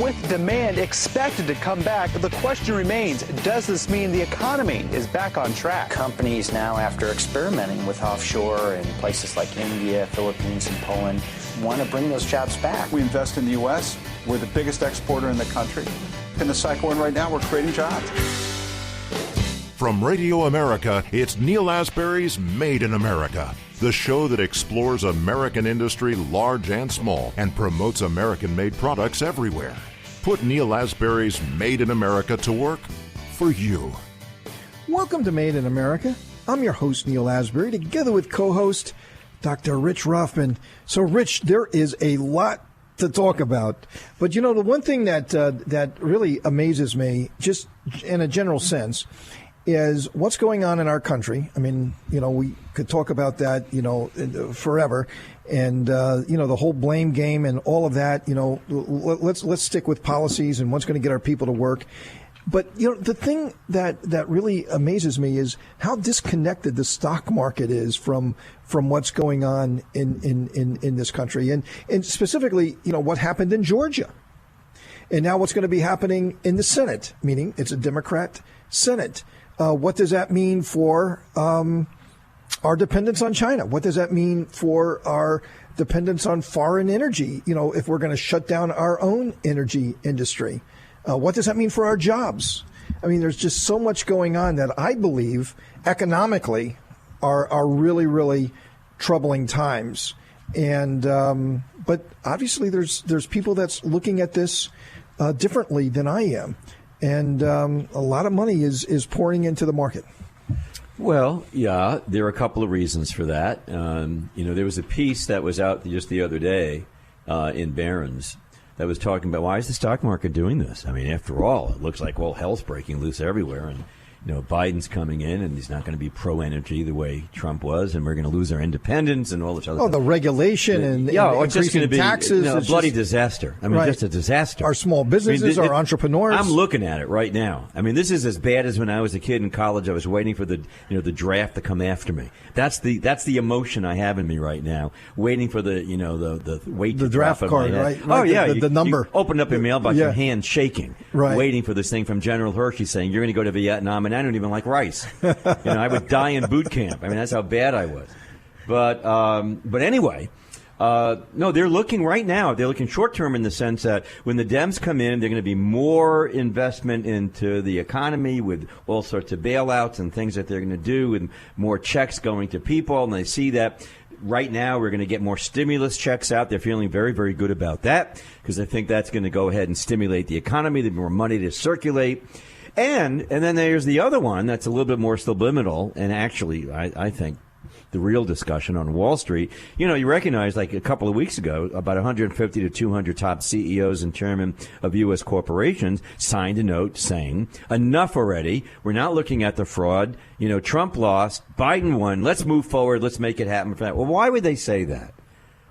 with demand expected to come back, the question remains, does this mean the economy is back on track? Companies now, after experimenting with offshore in places like India, Philippines, and Poland, want to bring those jobs back. We invest in the U.S. We're the biggest exporter in the country. In the cycle we're in right now, we're creating jobs. From Radio America, it's Neil Asbury's Made in America, the show that explores American industry, large and small, and promotes American-made products everywhere. Put Neil Asbury's Made in America to work for you. Welcome to Made in America. I'm your host, Neil Asbury, together with co-host Dr. Rich Ruffman. So, Rich, there is a lot to talk about. But, you know, the one thing that really amazes me, just in a general sense, is what's going on in our country. I mean, you know, we could talk about that, you know, forever. And, you know, the whole blame game and all of that, you know, let's stick with policies and what's going to get our people to work. But, you know, the thing that really amazes me is how disconnected the stock market is from what's going on in this country. And specifically, you know, what happened in Georgia. And now what's going to be happening in the Senate, meaning it's a Democrat Senate. What does that mean for our dependence on China? What does that mean for our dependence on foreign energy? You know, if we're going to shut down our own energy industry, what does that mean for our jobs? I mean, there's just so much going on that I believe economically are really, really troubling times. And but obviously there's people that's looking at this differently than I am. And a lot of money is pouring into the market. Well, yeah, there are a couple of reasons for that. You know, there was a piece that was out just the other day in Barron's that was talking about why is the stock market doing this? I mean, after all, it looks like, well, hell's breaking loose everywhere. And, you know, Biden's coming in and he's not going to be pro-energy the way Trump was. And we're going to lose our independence and all this other stuff. The regulation and it's just going to be taxes. A bloody disaster. I mean, just a disaster. Our small businesses, our entrepreneurs. I'm looking at it right now. I mean, this is as bad as when I was a kid in college. I was waiting for the draft to come after me. That's the emotion I have in me right now, waiting for the weight to draft drop card, in my right? head. Oh yeah, the number. You opened up your mailbox, your hand shaking, waiting for this thing from General Hershey saying you're going to go to Vietnam, and I don't even like rice. I would die in boot camp. I mean, that's how bad I was. But anyway. No, they're looking right now. They're looking short term in the sense that when the Dems come in, they're going to be more investment into the economy with all sorts of bailouts and things that they're going to do, and more checks going to people. And they see that right now we're going to get more stimulus checks out. They're feeling very, very good about that because they think that's going to go ahead and stimulate the economy. There's more money to circulate. And then there's the other one that's a little bit more subliminal, and actually, I think the real discussion on Wall Street. You know, you recognize like a couple of weeks ago, about 150 to 200 top CEOs and chairmen of U.S. corporations signed a note saying, enough already. We're not looking at the fraud. You know, Trump lost, Biden won. Let's move forward. Let's make it happen for that. Well, why would they say that?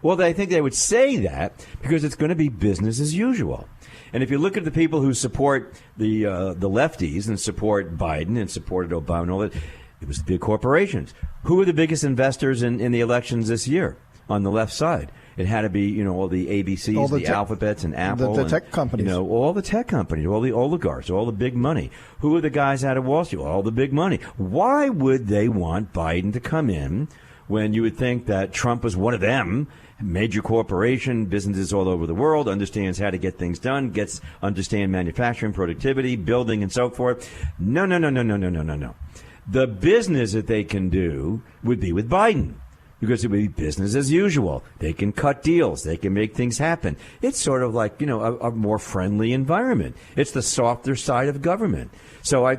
Well, I think they would say that because it's going to be business as usual. And if you look at the people who support the lefties and support Biden and supported Obama and all that, it was the big corporations. Who were the biggest investors in the elections this year on the left side? It had to be, you know, all the ABCs, all the Alphabets and Apple. The tech companies. You know, all the tech companies, all the oligarchs, all the big money. Who are the guys out of Wall Street? All the big money. Why would they want Biden to come in when you would think that Trump was one of them? Major corporation, businesses all over the world, understands how to get things done, understand manufacturing, productivity, building, and so forth. No. The business that they can do would be with Biden because it would be business as usual. They can cut deals. They can make things happen. It's sort of like, you know, a more friendly environment. It's the softer side of government. So I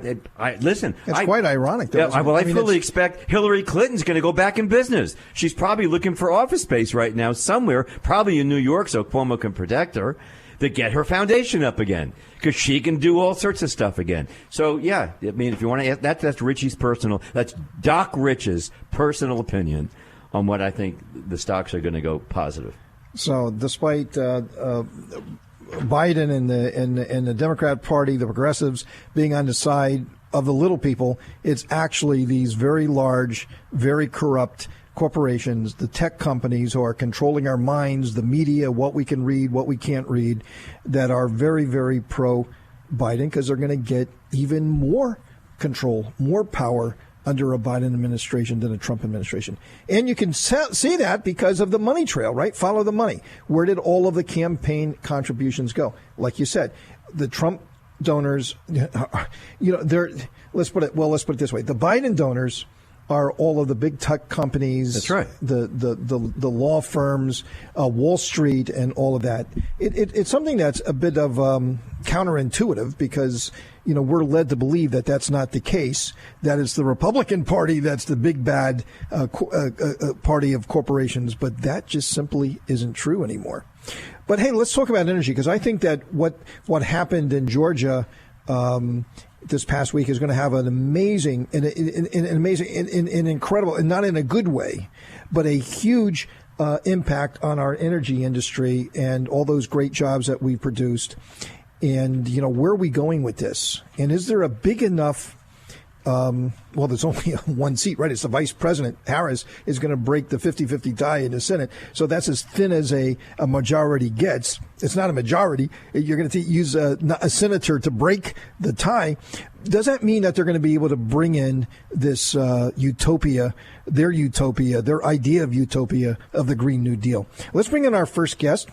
listen. It's quite ironic, though. I fully expect Hillary Clinton's going to go back in business. She's probably looking for office space right now somewhere, probably in New York, so Cuomo can protect her, to get her foundation up again because she can do all sorts of stuff again. So, yeah, I mean, if you want to ask, that's Doc Rich's personal opinion on what I think the stocks are going to go positive. So despite Biden and the Democrat Party, the progressives, being on the side of the little people, it's actually these very large, very corrupt corporations, the tech companies who are controlling our minds, the media, what we can read, what we can't read, that are very, very pro-Biden because they're going to get even more control, more power under a Biden administration than a Trump administration. And you can see that because of the money trail, right? Follow the money. Where did all of the campaign contributions go? Like you said, the Trump donors, let's put it this way. The Biden donors are all of the big tech companies. That's right. The law firms, Wall Street, and all of that. It's something that's a bit of counterintuitive because we're led to believe that that's not the case. That it's the Republican Party that's the big bad party of corporations, but that just simply isn't true anymore. But hey, let's talk about energy because I think that what happened in Georgia this past week is going to have an amazing, incredible, and not in a good way, but a huge impact on our energy industry and all those great jobs that we produced. And, where are we going with this? And is there a big enough, there's only one seat, right? It's the vice president. Harris is going to break the 50-50 tie in the Senate. So that's as thin as a majority gets. It's not a majority. You're going to use a senator to break the tie. Does that mean that they're going to be able to bring in this utopia, their idea of utopia of the Green New Deal? Let's bring in our first guest.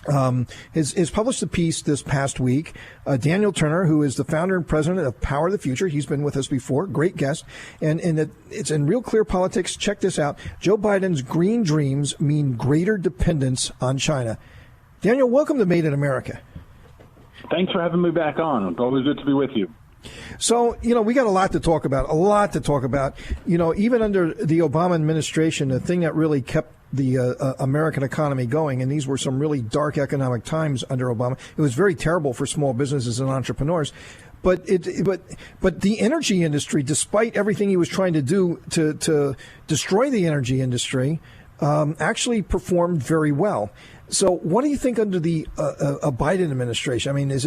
Has published a piece this past week. Daniel Turner, who is the founder and president of Power of the Future. He's been with us before. Great guest. And it's in Real Clear Politics. Check this out. Joe Biden's green dreams mean greater dependence on China. Daniel, welcome to Made in America. Thanks for having me back on. It's always good to be with you. So, we got a lot to talk about. Even under the Obama administration, the thing that really kept the American economy going, and these were some really dark economic times under Obama. It was very terrible for small businesses and entrepreneurs. But the energy industry, despite everything he was trying to do to destroy the energy industry, actually performed very well. So what do you think under the a Biden administration? I mean, is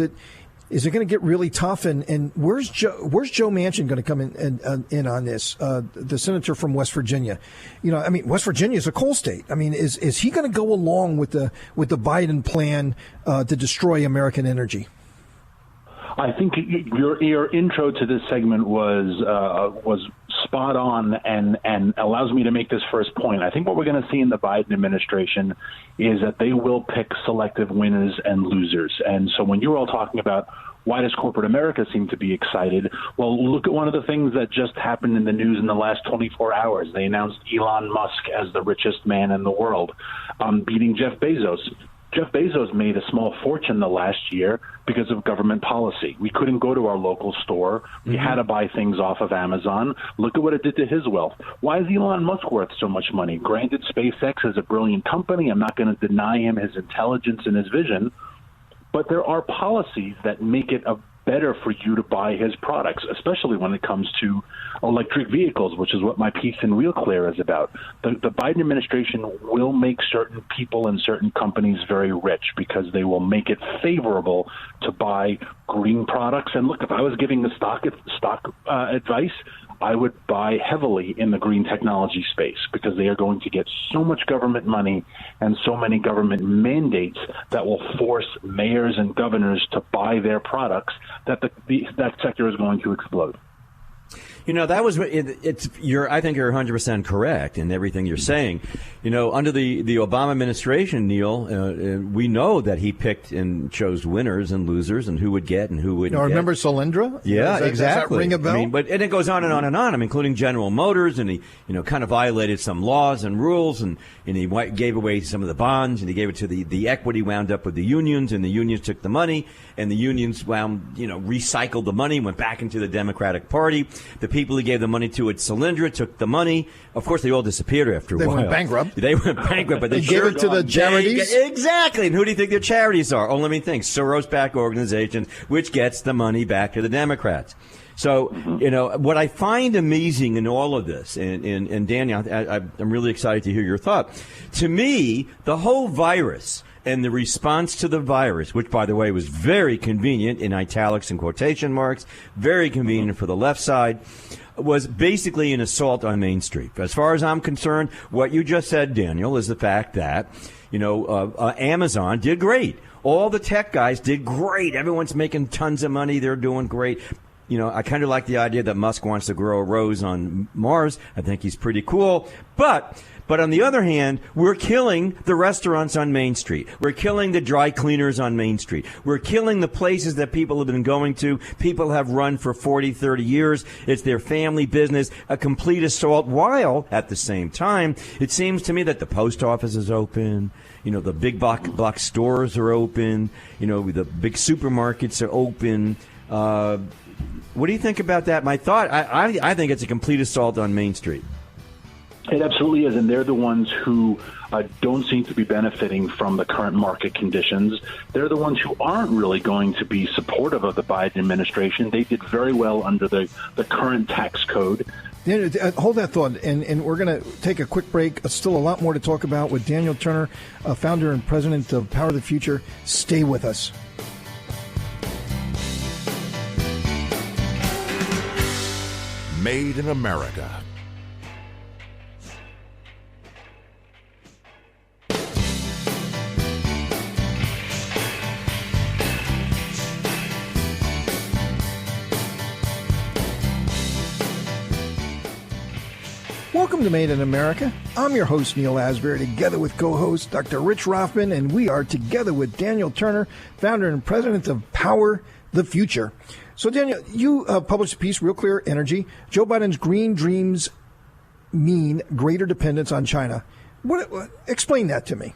it going to get really tough? And where's Joe Manchin going to come in on this? The senator from West Virginia. West Virginia is a coal state. I mean, is he going to go along with the Biden plan to destroy American energy? I think your intro to this segment was spot on and allows me to make this first point. I think what we're going to see in the Biden administration is that they will pick selective winners and losers. And so when you're all talking about why does corporate America seem to be excited? Well, look at one of the things that just happened in the news in the last 24 hours. They announced Elon Musk as the richest man in the world, beating Jeff Bezos. Jeff Bezos made a small fortune the last year because of government policy. We couldn't go to our local store. We had to buy things off of Amazon. Look at what it did to his wealth. Why is Elon Musk worth so much money? Granted, SpaceX is a brilliant company. I'm not going to deny him his intelligence and his vision. But there are policies that make it better for you to buy his products, especially when it comes to electric vehicles, which is what my piece in Real Clear is about. The Biden administration will make certain people and certain companies very rich because they will make it favorable to buy green products. And look, if I was giving the stock advice, I would buy heavily in the green technology space because they are going to get so much government money and so many government mandates that will force mayors and governors to buy their products that that sector is going to explode. That was I think you're 100% correct in everything you're saying. Under the Obama administration, Neil, we know that he picked and chose winners and losers and who would get and who wouldn't. Remember Solyndra? Yeah, exactly. Does that ring a bell? And it goes on and on and on. Including General Motors, and he, kind of violated some laws and rules, and he gave away some of the bonds, and he gave it to the equity wound up with the unions, and the unions took the money, and the unions recycled the money, went back into the Democratic Party. The people he gave the money to at Solyndra took the money. Of course, they all disappeared after a while. They went bankrupt, but they gave it to the charities. Exactly. And who do you think their charities are? Oh, let me think. Soros-backed organizations, which gets the money back to the Democrats. So, what I find amazing in all of this, and Daniel, I'm really excited to hear your thought. To me, the whole virus and the response to the virus, which, by the way, was very convenient in italics and quotation marks, very convenient for the left side, was basically an assault on Main Street. As far as I'm concerned, what you just said, Daniel, is the fact that, Amazon did great. All the tech guys did great. Everyone's making tons of money. They're doing great. I kind of like the idea that Musk wants to grow a rose on Mars. I think he's pretty cool. But on the other hand, we're killing the restaurants on Main Street. We're killing the dry cleaners on Main Street. We're killing the places that people have been going to. People have run for 40, 30 years. It's their family business, a complete assault, while at the same time, it seems to me that the post office is open. The big block stores are open. The big supermarkets are open. What do you think about that? My thought, I think it's a complete assault on Main Street. It absolutely is, and they're the ones who don't seem to be benefiting from the current market conditions. They're the ones who aren't really going to be supportive of the Biden administration. They did very well under the current tax code. Hold that thought, and we're going to take a quick break. Still a lot more to talk about with Daniel Turner, founder and president of Power of the Future. Stay with us. Made in America. Welcome to Made in America. I'm your host, Neil Asbury, together with co-host Dr. Rich Rothman, and we are together with Daniel Turner, founder and president of Power the Future. So, Daniel, you published a piece, Real Clear Energy. Joe Biden's green dreams mean greater dependence on China. Explain that to me.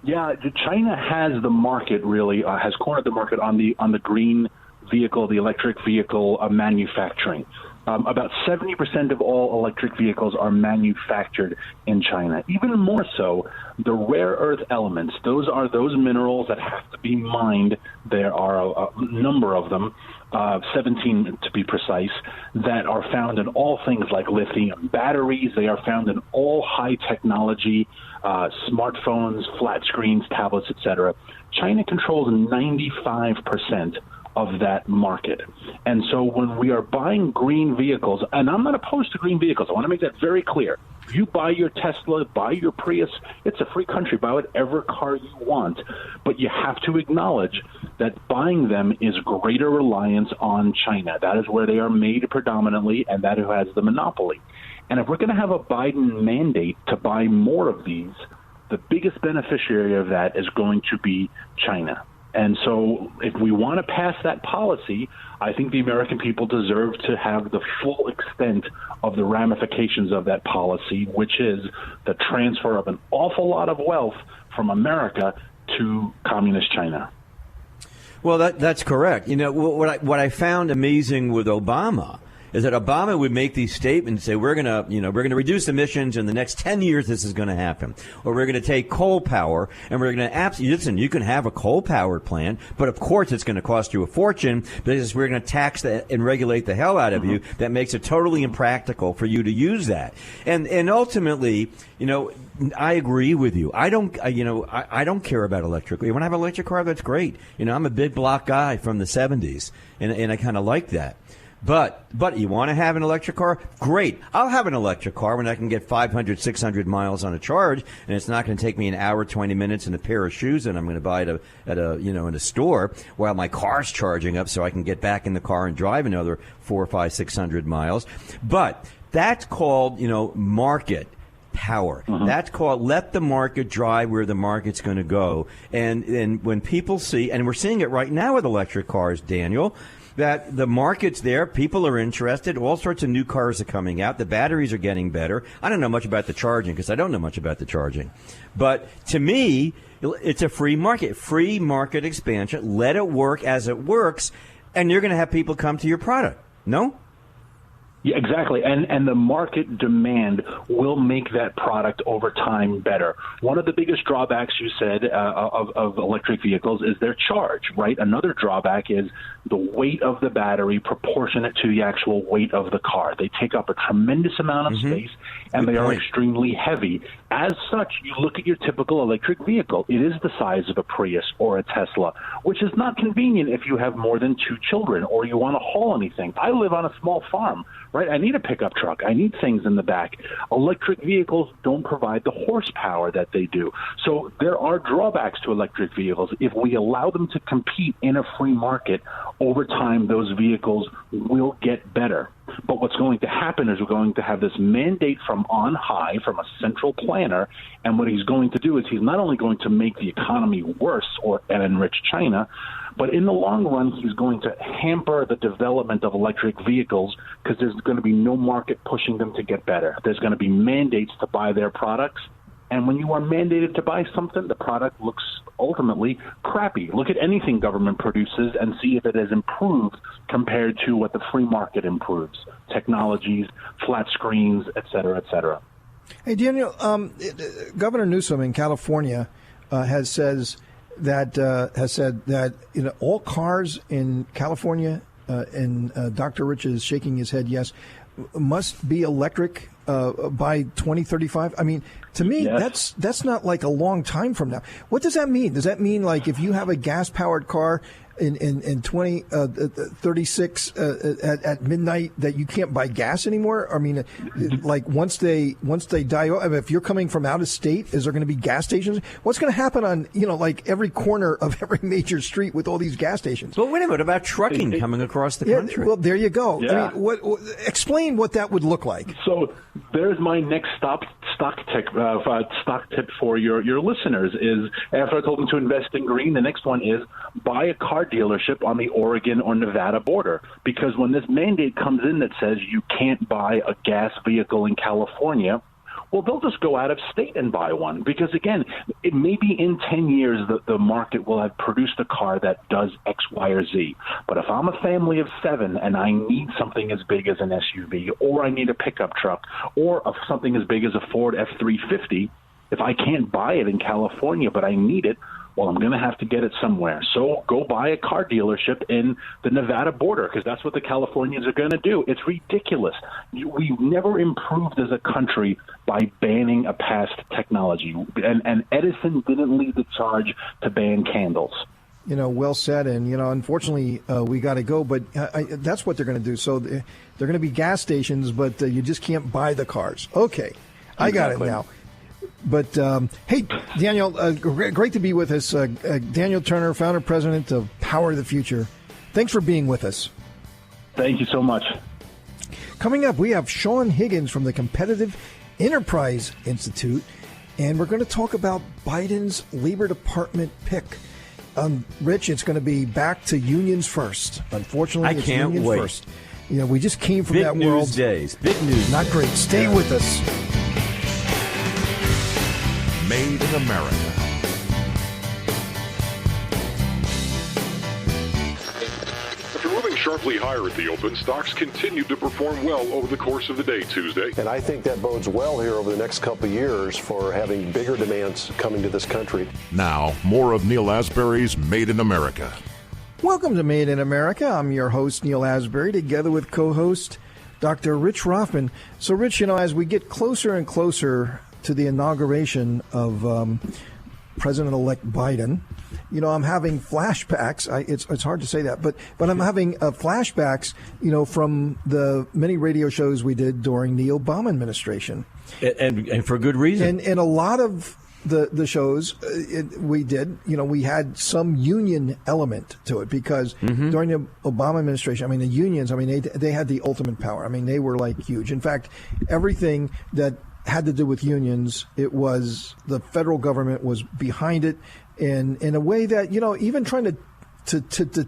Yeah, China has the market, really, has cornered the market on the green vehicle, the electric vehicle manufacturing. About 70% of all electric vehicles are manufactured in China. Even more so, the rare earth elements, those are those minerals that have to be mined. There are a number of them, 17 to be precise, that are found in all things like lithium batteries. They are found in all high technology, smartphones, flat screens, tablets, etc. China controls 95% of that market. And so when we are buying green vehicles, and I'm not opposed to green vehicles, I want to make that very clear. If you buy your Tesla, buy your Prius, it's a free country, buy whatever car you want. But you have to acknowledge that buying them is greater reliance on China. That is where they are made predominantly, and that who has the monopoly. And if we're going to have a Biden mandate to buy more of these, the biggest beneficiary of that is going to be China. And so if we want to pass that policy, I think the American people deserve to have the full extent of the ramifications of that policy, which is the transfer of an awful lot of wealth from America to communist China. Well, that's correct. What I found amazing with Obama is that Obama would make these statements, say we're going to reduce emissions in the next 10 years. This is going to happen, or we're going to take coal power and we're going to absolutely listen. You can have a coal powered plant, but of course it's going to cost you a fortune because we're going to tax that and regulate the hell out of you. That makes it totally impractical for you to use that. And ultimately, I agree with you. I don't care about electric. When I have an electric car, that's great. I'm a big block guy from the 70s, and I kind of like that. But you want to have an electric car? Great. I'll have an electric car when I can get 500, 600 miles on a charge, and it's not going to take me an hour, 20 minutes and a pair of shoes that I'm going to buy at a store while my car's charging up so I can get back in the car and drive another 400, 500, 600 miles. But that's called, market power. That's called let the market drive where the market's going to go. And when people see, and we're seeing it right now with electric cars, Daniel, that the market's there, people are interested, all sorts of new cars are coming out, the batteries are getting better. I don't know much about the charging because I don't know much about the charging. But to me, it's a free market expansion. Let it work as it works, and you're going to have people come to your product. No? Yeah, exactly. And the market demand will make that product over time better. One of the biggest drawbacks, you said, of electric vehicles is their charge, right? Another drawback is the weight of the battery proportionate to the actual weight of the car. They take up a tremendous amount of space, and they are extremely heavy. As such, you look at your typical electric vehicle. It is the size of a Prius or a Tesla, which is not convenient if you have more than 2 children or you want to haul anything. I live on a small farm. right? I need a pickup truck. I need things in the back. Electric vehicles don't provide the horsepower that they do. So there are drawbacks to electric vehicles. If we allow them to compete in a free market, over time those vehicles will get better. But what's going to happen is we're going to have this mandate from on high, from a central planner, and what he's going to do is he's not only going to make the economy worse and enrich China, but in the long run, he's going to hamper the development of electric vehicles because there's going to be no market pushing them to get better. There's going to be mandates to buy their products. And when you are mandated to buy something, the product looks ultimately crappy. Look at anything government produces and see if it has improved compared to what the free market improves. Technologies, flat screens, et cetera, et cetera. Hey, Daniel, Governor Newsom in California has said that all cars in California, and Dr. Rich is shaking his head yes, must be electric by 2035. I mean, to me, yes. that's not like a long time from now. What does that mean? Does that mean like if you have a gas-powered car in 2036 at midnight that you can't buy gas anymore? I mean, like once they die, I mean, if you're coming from out of state, is there going to be gas stations? What's going to happen on like every corner of every major street with all these gas stations? But wait a minute, about trucking coming across the country? Well, there you go. Yeah. I mean, explain what that would look like. So there's my next stock tip for your listeners is, after I told them to invest in green, the next one is buy a car dealership on the Oregon or Nevada border. Because when this mandate comes in that says you can't buy a gas vehicle in California, well, they'll just go out of state and buy one. Because, again, it may be in 10 years that the market will have produced a car that does X, Y, or Z. But if I'm a family of 7 and I need something as big as an SUV, or I need a pickup truck, or something as big as a Ford F-350, if I can't buy it in California but I need it, well, I'm going to have to get it somewhere. So go buy a car dealership in the Nevada border, because that's what the Californians are going to do. It's ridiculous. We've never improved as a country by banning a past technology. And Edison didn't lead the charge to ban candles. Well said. And, unfortunately, we got to go. But that's what they're going to do. So they're going to be gas stations, but you just can't buy the cars. Okay. I got it now. But, hey, Daniel, great to be with us. Daniel Turner, founder, president of Power the Future. Thanks for being with us. Thank you so much. Coming up, we have Sean Higgins from the Competitive Enterprise Institute, and we're going to talk about Biden's Labor Department pick. Rich, it's going to be back to unions first. Unfortunately, it's unions first. We just came from that world. Big news. Not great. Stay with us. Made in America. After moving sharply higher at the open, stocks continued to perform well over the course of the day Tuesday. And I think that bodes well here over the next couple of years for having bigger demands coming to this country. Now, more of Neil Asbury's Made in America. Welcome to Made in America. I'm your host, Neil Asbury, together with co-host Dr. Rich Rothman. So, Rich, as we get closer and closer to the inauguration of President-elect Biden, I'm having flashbacks. It's hard to say that, but I'm having flashbacks, from the many radio shows we did during the Obama administration, and for good reason. And a lot of the shows we did, we had some union element to it because during the Obama administration, the unions, they had the ultimate power. They were like huge. In fact, everything that had to do with unions, it was the federal government was behind it, and in a way that even trying to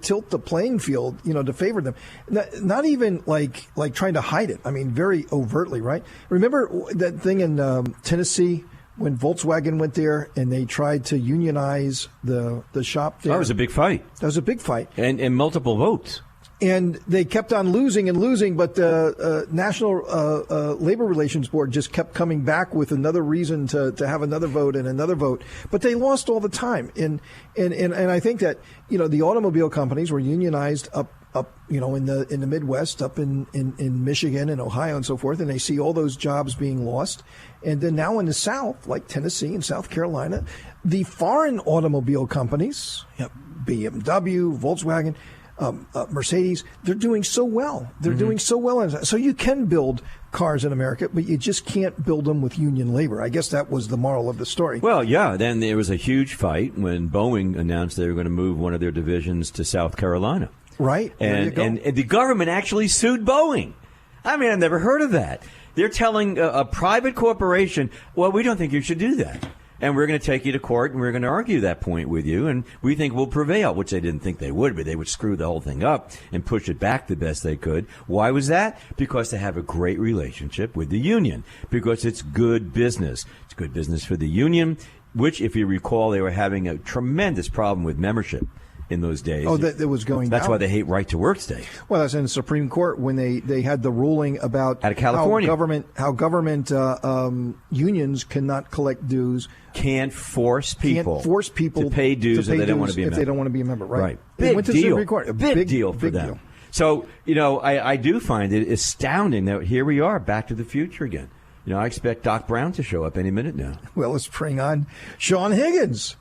tilt the playing field, to favor them, not even like trying to hide it. Very overtly, right? Remember that thing in Tennessee when Volkswagen went there and they tried to unionize the shop there? That was a big fight. That was a big fight, and multiple votes. And they kept on losing and losing, but the National Labor Relations Board just kept coming back with another reason to have another vote and another vote. But they lost all the time. And I think that, the automobile companies were unionized up in the Midwest, up in Michigan and Ohio and so forth, and they see all those jobs being lost. And then now in the South, like Tennessee and South Carolina, the foreign automobile companies, BMW, Volkswagen, Mercedes, they're doing so well. They're doing so well. So you can build cars in America, but you just can't build them with union labor. I guess that was the moral of the story. Well, yeah. Then there was a huge fight when Boeing announced they were going to move one of their divisions to South Carolina. Right. And the government actually sued Boeing. I mean, I've never heard of that. They're telling a private corporation, well, we don't think you should do that. And we're going to take you to court, and we're going to argue that point with you, and we think we'll prevail, which they didn't think they would, but they would screw the whole thing up and push it back the best they could. Why was that? Because they have a great relationship with the union, because it's good business. It's good business for the union, which, if you recall, they were having a tremendous problem with membership in those days. Oh, that was going That's down. why they hate right to work states. Well, that's in the Supreme Court when they had the ruling about out of California how government unions cannot collect dues. Can't force people to pay dues if they don't want to be a member. If they don't want to be a member, right? Big went to deal. the Supreme Court. A big deal for them. Deal. So, I do find it astounding that here we are, Back to the Future again. I expect Doc Brown to show up any minute now. Well, let's bring on Sean Higgins.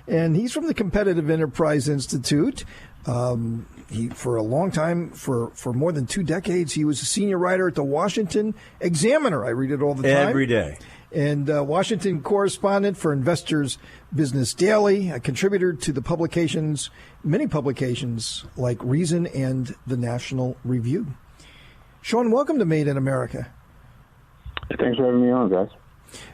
And he's from the Competitive Enterprise Institute. He, for a long time, for more than 2 decades, he was a senior writer at the Washington Examiner. I read it all the time. Every day. And Washington correspondent for Investors Business Daily, a contributor to the many publications like Reason and the National Review. Sean, welcome to Made in America. Thanks for having me on, guys.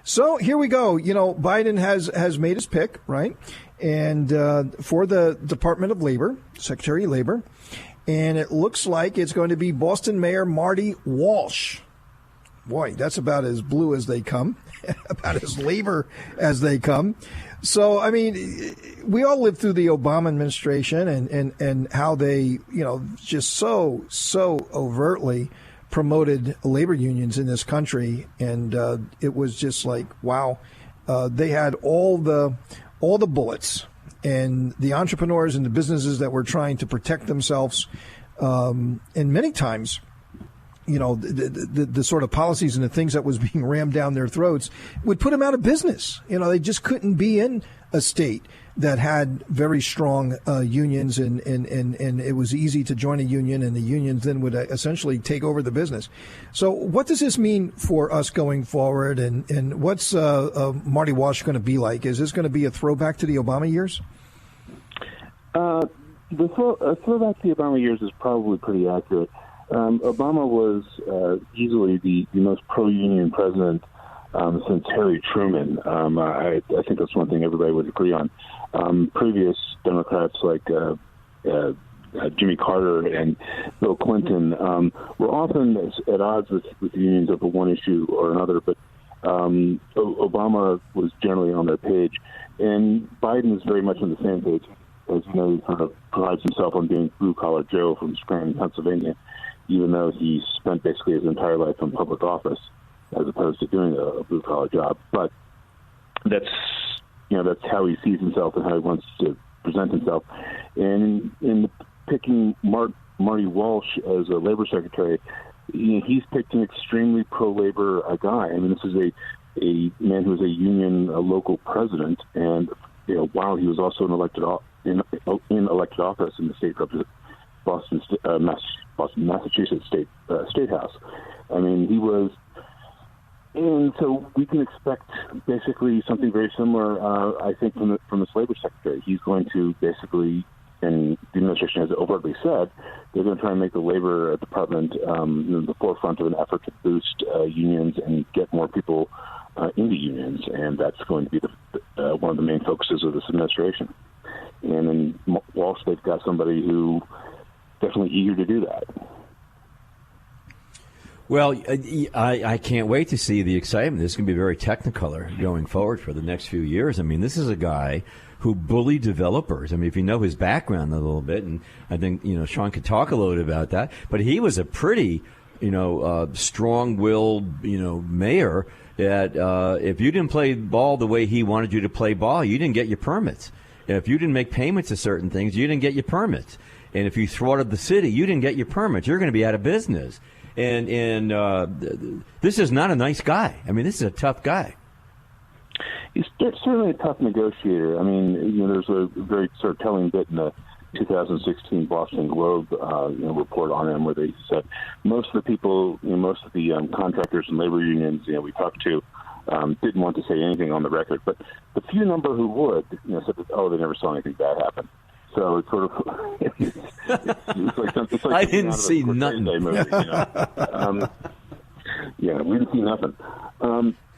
So here we go. Biden has made his pick, right? And for the Department of Labor, Secretary of Labor, and it looks like it's going to be Boston Mayor Marty Walsh. Boy, that's about as blue as they come, about as labor as they come. So, I mean, we all lived through the Obama administration and how they, just so overtly promoted labor unions in this country, and it was just like, wow, they had all the bullets, and the entrepreneurs and the businesses that were trying to protect themselves, and many times, the sort of policies and the things that was being rammed down their throats would put them out of business. They just couldn't be in a state that had very strong unions, and it was easy to join a union, and the unions then would essentially take over the business. So what does this mean for us going forward, and what's Marty Walsh going to be like? Is this going to be a throwback to the Obama years? The throwback to the Obama years is probably pretty accurate. Obama was easily the most pro-union president since Harry Truman. I think that's one thing everybody would agree on. Previous Democrats like Jimmy Carter and Bill Clinton were often at odds with unions over one issue or another, but Obama was generally on their page. And Biden is very much on the same page. As you know, he kind of prides himself on being blue-collar Joe from Scranton, Pennsylvania, even though he spent basically his entire life in public office as opposed to doing a blue-collar job. But that's how he sees himself and how he wants to present himself. And in picking Marty Walsh as a labor secretary, he's picked an extremely pro-labor guy. I mean, this is a man who was a local president, and while he was also in elected office in the state Massachusetts State House. I mean, he was. And so we can expect basically something very similar, I think, from this labor secretary. He's going to basically, and the administration has overtly said, they're going to try and make the labor department in the forefront of an effort to boost unions and get more people into unions. And that's going to be one of the main focuses of this administration. And in Walsh, they've got somebody who definitely eager to do that. Well, I can't wait to see the excitement. This is going to be very technicolor going forward for the next few years. I mean, this is a guy who bullied developers. I mean, if you know his background a little bit, and I think, Sean could talk a little bit about that, but he was a pretty, strong-willed, mayor that if you didn't play ball the way he wanted you to play ball, you didn't get your permits. If you didn't make payments to certain things, you didn't get your permits. And if you thwarted the city, you didn't get your permits. You're going to be out of business. And this is not a nice guy. I mean, this is a tough guy. He's certainly a tough negotiator. I mean, there's a very sort of telling bit in the 2016 Boston Globe report on them, where they said most of the people, most of the contractors and labor unions we talked to didn't want to say anything on the record, but the few number who would said that, they never saw anything bad happen. So it's sort of it's like I didn't see nothing. Movie, we didn't see nothing.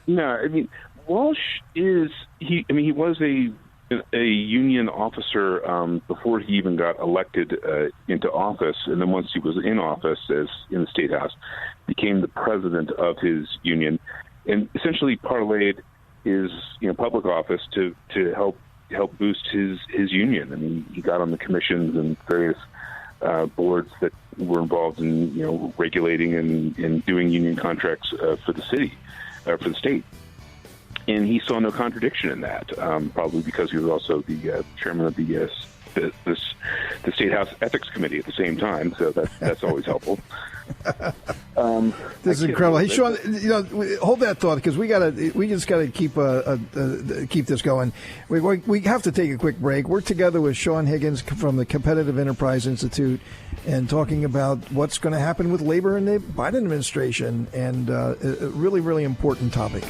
No, I mean, Walsh he was a union officer before he even got elected into office, and then once he was in office as in the State House, became the president of his union, and essentially parlayed his public office to help boost his union. I mean, he got on the commissions and various boards that were involved in regulating and doing union contracts for the city, for the state. And he saw no contradiction in that, probably because he was also the chairman of the State House Ethics Committee at the same time, so that's always helpful. This is incredible. Hey, Sean, hold that thought, because we just gotta keep this going. We have to take a quick break. We're together with Sean Higgins from the Competitive Enterprise Institute, and talking about what's going to happen with labor in the Biden administration, and a really, really important topic.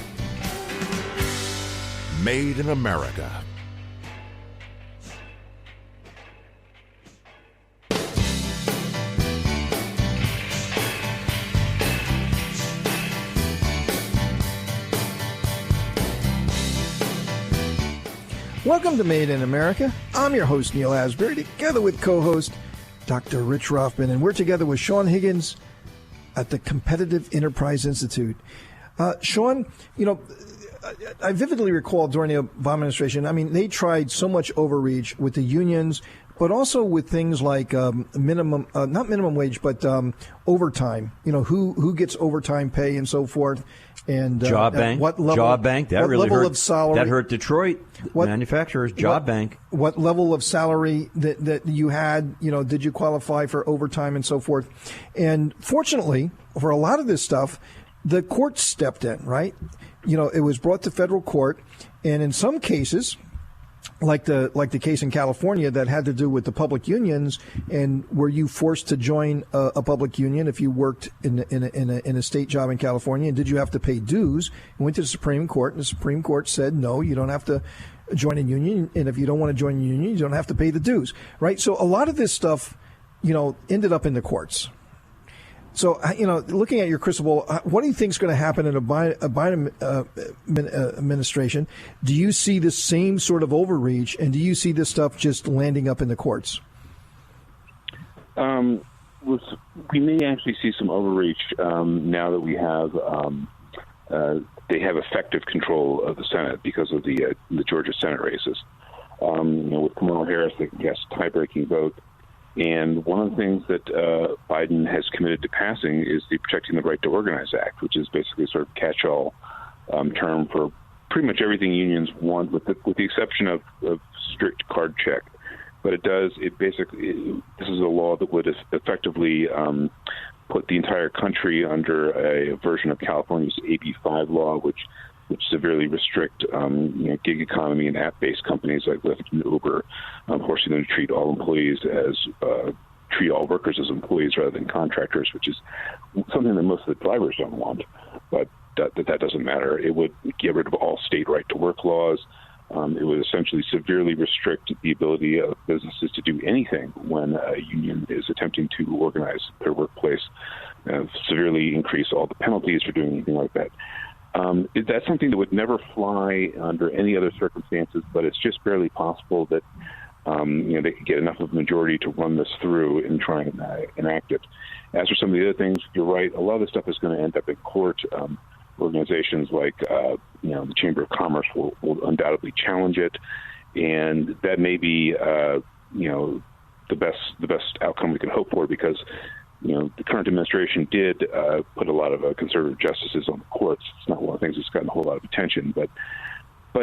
Made in America. Welcome to Made in America. I'm your host, Neil Asbury, together with co-host Dr. Rich Rothman, and we're together with Sean Higgins at the Competitive Enterprise Institute. Sean, I vividly recall during the Obama administration, I mean, they tried so much overreach with the unions, but also with things like not minimum wage, but overtime. Who gets overtime pay and so forth. And job bank, what level, job bank, that really level hurt. Of salary, that hurt Detroit manufacturers. Job bank. What level of salary that you had? Did you qualify for overtime and so forth? And fortunately, for a lot of this stuff, the courts stepped in. Right? It was brought to federal court, and in some cases, like the case in California that had to do with the public unions, and were you forced to join a public union if you worked in a state job in California, and did you have to pay dues? You went to the Supreme Court, and the Supreme Court said no, you don't have to join a union, and if you don't want to join a union, you don't have to pay the dues, right? So a lot of this stuff, ended up in the courts. So, looking at your crystal ball, what do you think is going to happen in a Biden administration? Do you see the same sort of overreach, and do you see this stuff just landing up in the courts? We may actually see some overreach now that we have they have effective control of the Senate because of the Georgia Senate races. With Kamala Harris, they can cast a tie-breaking vote. And one of the things that Biden has committed to passing is the Protecting the Right to Organize Act, which is basically a sort of catch-all term for pretty much everything unions want, with the exception of strict card check. But this is a law that would effectively put the entire country under a version of California's AB5 law, which severely restrict gig economy and app-based companies like Lyft and Uber, forcing them to treat all workers as employees rather than contractors, which is something that most of the drivers don't want. But that doesn't matter. It would get rid of all state right-to-work laws. It would essentially severely restrict the ability of businesses to do anything when a union is attempting to organize their workplace, severely increase all the penalties for doing anything like that. That's something that would never fly under any other circumstances, but it's just barely possible that they could get enough of a majority to run this through and try and enact it. As for some of the other things, you're right. A lot of this stuff is going to end up in court. Organizations like the Chamber of Commerce will undoubtedly challenge it, and that may be the best outcome we can hope for, because the current administration did put a lot of conservative justices on the courts. It's not one of the things that's gotten a whole lot of attention, but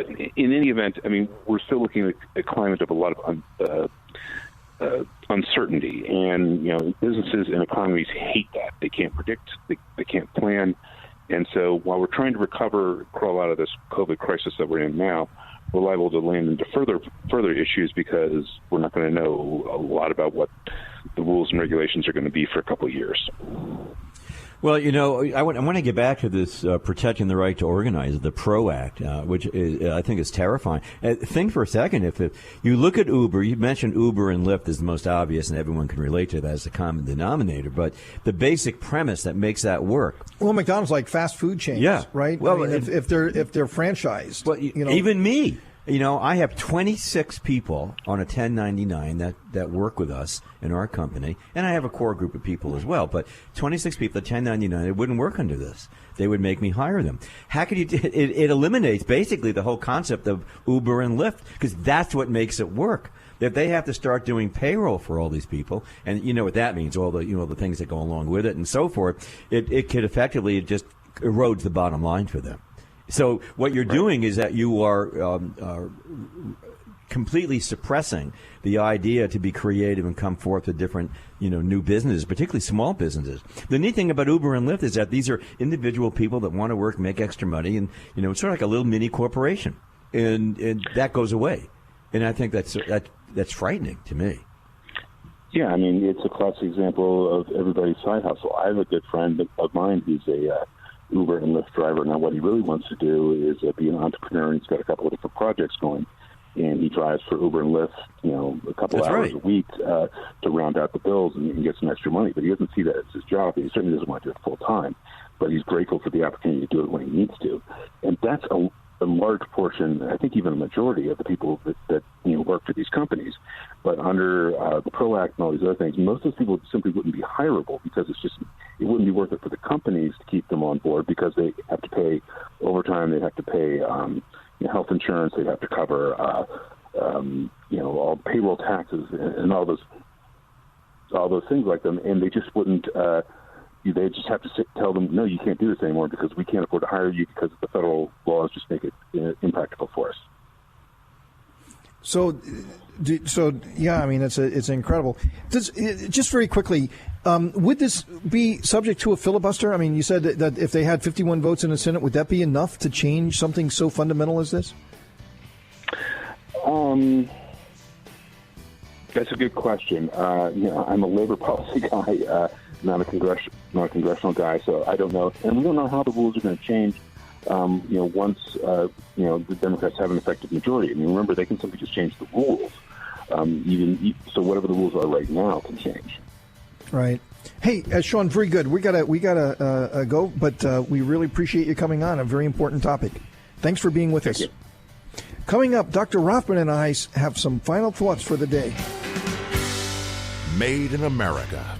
in any event, I mean, we're still looking at a climate of a lot of uncertainty, and businesses and economies hate that. They can't predict, they can't plan, and so while we're trying to crawl out of this COVID crisis that we're in now, we're liable to land into further issues because we're not going to know a lot about what the rules and regulations are going to be for a couple of years. Well, I want to get back to this protecting the right to organize, the PRO Act, which I think is terrifying. Think for a second, if you look at Uber, you mentioned Uber and Lyft is the most obvious, and everyone can relate to that as a common denominator. But the basic premise that makes that work. Well, McDonald's like fast food chains, yeah, right? Well, I mean, if they're franchised, well, even me. I have 26 people on a 1099 that work with us in our company, and I have a core group of people as well. But 26 people at 1099, it wouldn't work under this. They would make me hire them. How could you? It eliminates basically the whole concept of Uber and Lyft, because that's what makes it work. If they have to start doing payroll for all these people, and you know what that means, all the the things that go along with it and so forth, it could effectively just erodes the bottom line for them. So what you're doing is that you are completely suppressing the idea to be creative and come forth with different, new businesses, particularly small businesses. The neat thing about Uber and Lyft is that these are individual people that want to work, make extra money, and it's sort of like a little mini corporation, and that goes away. And I think that's frightening to me. Yeah, I mean, it's a classic example of everybody's side hustle. I have a good friend of mine who's a Uber and Lyft driver. Now, what he really wants to do is be an entrepreneur, and he's got a couple of different projects going. And he drives for Uber and Lyft, a couple hours a week to round out the bills and get some extra money. But he doesn't see that as his job. He certainly doesn't want to do it full time. But he's grateful for the opportunity to do it when he needs to. And that's a large portion, I think even a majority of the people that work for these companies. But under the PRO Act and all these other things, most of those people simply wouldn't be hireable because it wouldn't be worth it for the companies to keep them on board because they have to pay overtime, they have to pay health insurance, they have to cover all payroll taxes and all those things like them, and they just wouldn't. They just have to tell them, no, you can't do this anymore because we can't afford to hire you because the federal laws just make it impractical for us. So yeah, I mean, it's incredible. Just very quickly, would this be subject to a filibuster? I mean, you said that if they had 51 votes in the Senate, would that be enough to change something so fundamental as this? That's a good question. I'm a labor policy guy, not a congressional guy, so I don't know, and we don't know how the rules are going to change. Once the Democrats have an effective majority. I mean, remember, they can simply just change the rules. So whatever the rules are right now can change. Right. Hey, Sean, very good. We gotta go, but we really appreciate you coming on. A very important topic. Thanks for being with us. You. Coming up, Dr. Rothman and I have some final thoughts for the day. Made in America.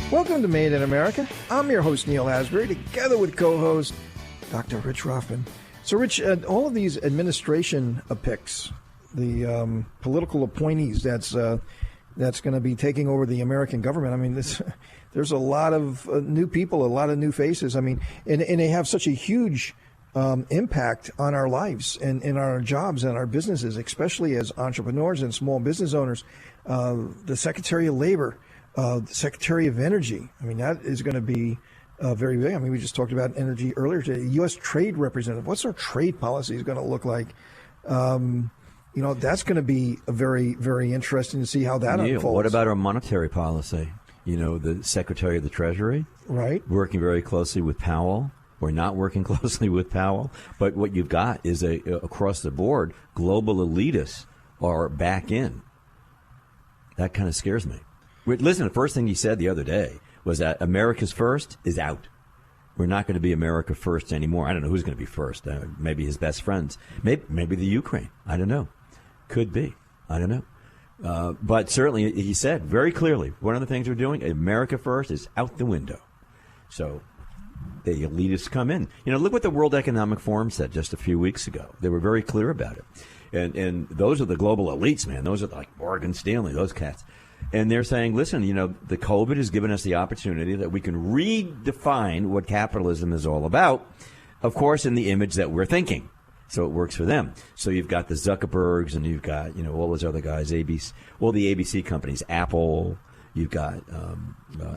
Welcome to Made in America. I'm your host, Neil Asbury, together with co-host Dr. Rich Rothman. So, Rich, all of these administration picks, the political appointees that's going to be taking over the American government, I mean, there's a lot of new people, a lot of new faces. I mean, and they have such a huge impact on our lives and in our jobs and our businesses, especially as entrepreneurs and small business owners. The Secretary of Labor, the Secretary of Energy, I mean, that is going to be very big. I mean, we just talked about energy earlier today. U.S. Trade Representative, what's our trade policy is going to look like? That's going to be very, very interesting to see how that unfolds. What about our monetary policy? The Secretary of the Treasury, right, working very closely with Powell. We're not working closely with Powell, but what you've got is across the board, global elitists are back in. That kind of scares me. Listen, the first thing he said the other day was that America's first is out. We're not going to be America first anymore. I don't know who's going to be first. Maybe his best friends. Maybe the Ukraine. I don't know. Could be. I don't know. But certainly he said very clearly, one of the things we're doing, America first, is out the window. So the elitists come in. Look what the World Economic Forum said just a few weeks ago. They were very clear about it. And those are the global elites, man. Those are like Morgan Stanley, those cats. And they're saying, listen, the COVID has given us the opportunity that we can redefine what capitalism is all about, of course, in the image that we're thinking. So it works for them. So you've got the Zuckerbergs, and you've got all those other guys, ABC, all the ABC companies, Apple. You've got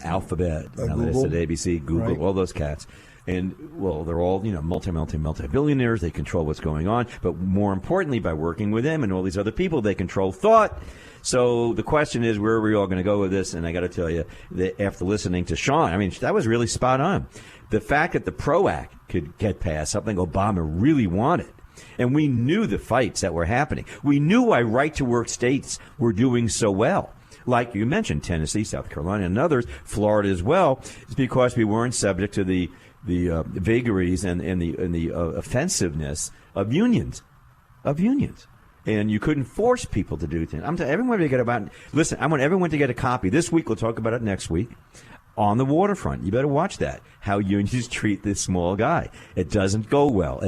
Alphabet. Now that I said ABC, Google, right. All those cats. And, well, they're all, multi-billionaires. They control what's going on. But more importantly, by working with them and all these other people, they control thought. So the question is, where are we all going to go with this? And I got to tell you, that after listening to Sean, I mean, that was really spot on. The fact that the PRO Act could get passed, something Obama really wanted. And we knew the fights that were happening. We knew why right-to-work states were doing so well. Like you mentioned, Tennessee, South Carolina, and others, Florida as well. It's because we weren't subject to the vagaries and the offensiveness of unions. And you couldn't force people to do things. Everyone to get about. Listen, I want everyone to get a copy. This week, we'll talk about it next week. On the waterfront, you better watch that. How unions treat this small guy. It doesn't go well.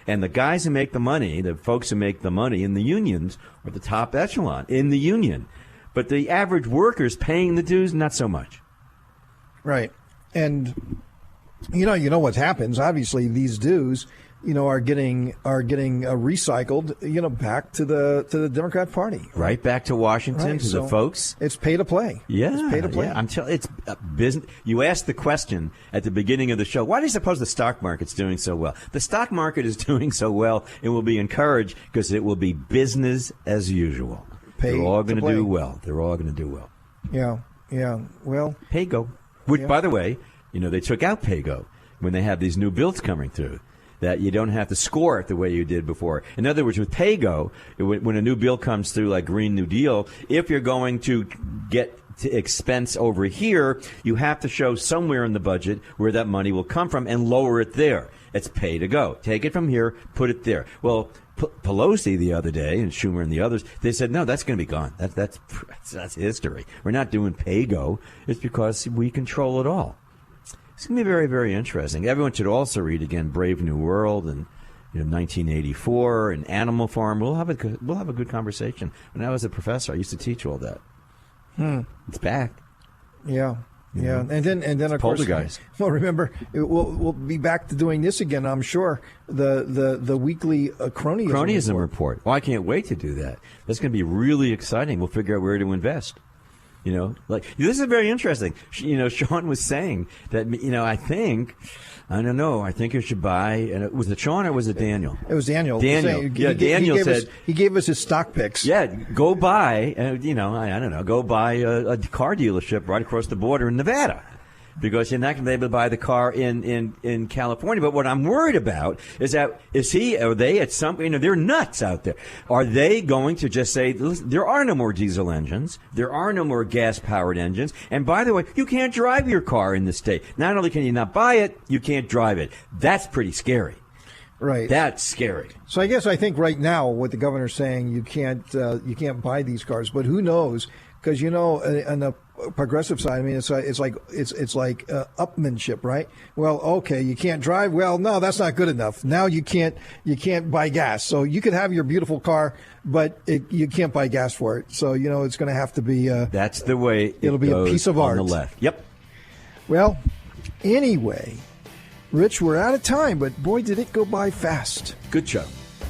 And the guys who make the money, the folks who make the money in the unions, are the top echelon in the union. But the average workers paying the dues, not so much. Right. And you know what happens. Obviously, these dues, are getting recycled, back to the Democrat Party. Right back to Washington, right, to the folks. It's pay to play. Yeah, it's pay to play. Yeah. It's business. You asked the question at the beginning of the show. Why do you suppose the stock market's doing so well? The stock market is doing so well. It will be encouraged because it will be business as usual. They're all going to do well. Yeah. Well, PAYGO. Which, by the way, they took out PAYGO when they have these new bills coming through, that you don't have to score it the way you did before. In other words, with PAYGO, when a new bill comes through like Green New Deal, if you're going to get to expense over here, you have to show somewhere in the budget where that money will come from and lower it there. It's pay to go. Take it from here, put it there. Well, Pelosi the other day, and Schumer and the others, they said, no, that's going to be gone. That's history. We're not doing PAYGO. It's because we control it all. It's going to be very, very interesting. Everyone should also read again Brave New World and 1984 and Animal Farm. We'll have a good conversation. When I was a professor, I used to teach all that. It's back. Yeah. Yeah, and then of course, Poltergeist. Well, remember, we'll be back to doing this again. I'm sure the weekly cronyism report. Well, I can't wait to do that. That's going to be really exciting. We'll figure out where to invest. This is very interesting. Sean was saying that, I don't know. I think you should buy. And was it Sean or was it Daniel? It was Daniel. Daniel said he gave us his stock picks. Yeah, go buy. I don't know. Go buy a car dealership right across the border in Nevada. Because you're not going to be able to buy the car in California. But what I'm worried about is are they at some, they're nuts out there. Are they going to just say, listen, there are no more diesel engines. There are no more gas-powered engines. And by the way, you can't drive your car in the state. Not only can you not buy it, you can't drive it. That's pretty scary. Right. That's scary. So I think right now what the governor's saying, you can't buy these cars. But who knows? Because, on the progressive side, it's like upmanship, right? Well, okay, you can't drive. Well, no, that's not good enough. Now you can't buy gas. So you could have your beautiful car, but you can't buy gas for it. So it's going to have to be. That's the way it'll be a piece of art on the left. Yep. Well, anyway, Rich, we're out of time, but boy, did it go by fast. Good show.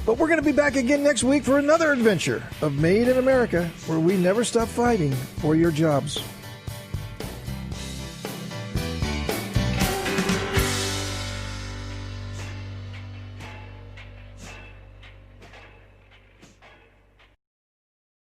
But we're going to be back again next week for another adventure of Made in America, where we never stop fighting for your jobs.